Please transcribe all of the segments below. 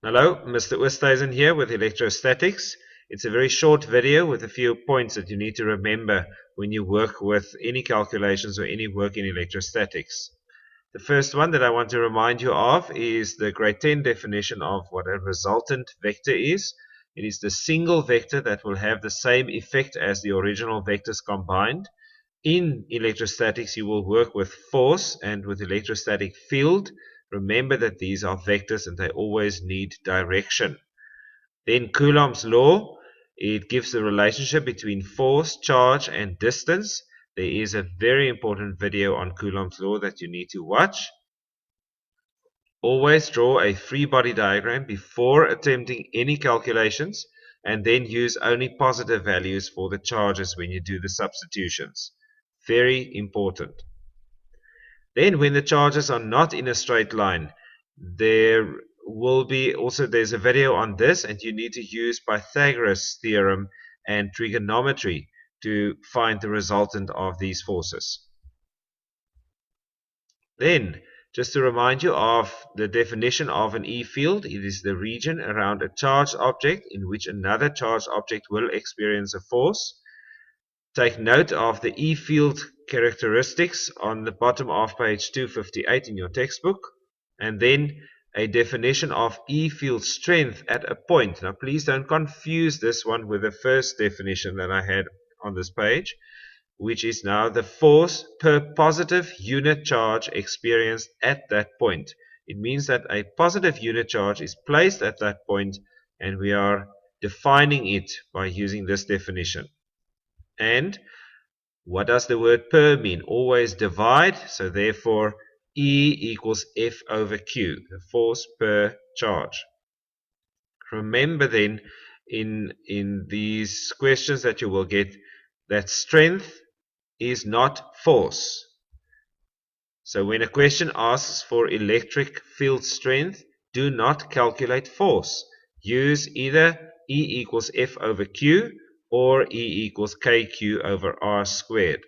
Hello, Mr. Oosthuizen here with Electrostatics. It's a very short video with a few points that you need to remember when you work with any calculations or any work in electrostatics. The first one that I want to remind you of is the grade 10 definition of what a resultant vector is. It is the single vector that will have the same effect as the original vectors combined. In electrostatics, you will work with force and with electrostatic field. Remember that these are vectors and they always need direction. Then Coulomb's law, it gives the relationship between force, charge, and distance. There is a very important video on Coulomb's law that you need to watch. Always draw a free body diagram before attempting any calculations, and then use only positive values for the charges when you do the substitutions. Very important. Then when the charges are not in a straight line, there's a video on this, and you need to use Pythagoras theorem and trigonometry to find the resultant of these forces. Then, just to remind you of the definition of an E field, it is the region around a charged object in which another charged object will experience a force. Take note of the E field characteristics on the bottom of page 258 in your textbook, and then a definition of E field strength at a point. Now please don't confuse this one with the first definition that I had on this page, which is now the force per positive unit charge experienced at that point. It means that a positive unit charge is placed at that point, and we are defining it by using this definition. And what does the word per mean? Always divide, so therefore E equals F over Q, the force per charge. Remember then in these questions that you will get that strength is not force. So when a question asks for electric field strength, do not calculate force. Use either E equals F over Q or E equals KQ over R squared.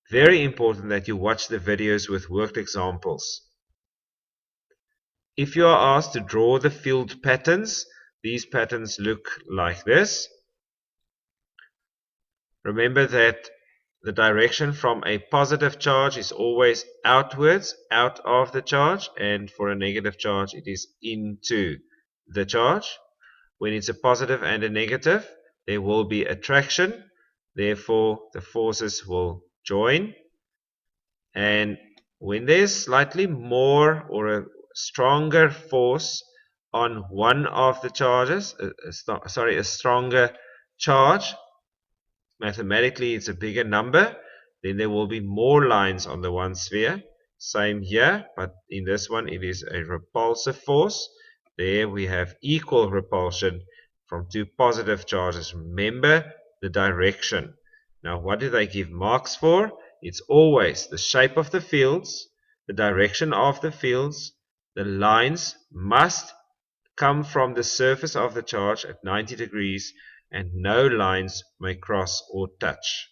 Very important that you watch the videos with worked examples. If you are asked to draw the field patterns, these patterns look like this. Remember that the direction from a positive charge is always outwards, out of the charge, and for a negative charge it is into the charge. When it's a positive and a negative, there will be attraction, therefore the forces will join. And when there's slightly more or a stronger force on one of the charges, a stronger charge, mathematically it's a bigger number, then there will be more lines on the one sphere. Same here, but in this one it is a repulsive force. There we have equal repulsion from two positive charges. Remember the direction. Now what do they give marks for? It's always the shape of the fields, the direction of the fields. The lines must come from the surface of the charge at 90 degrees, and no lines may cross or touch.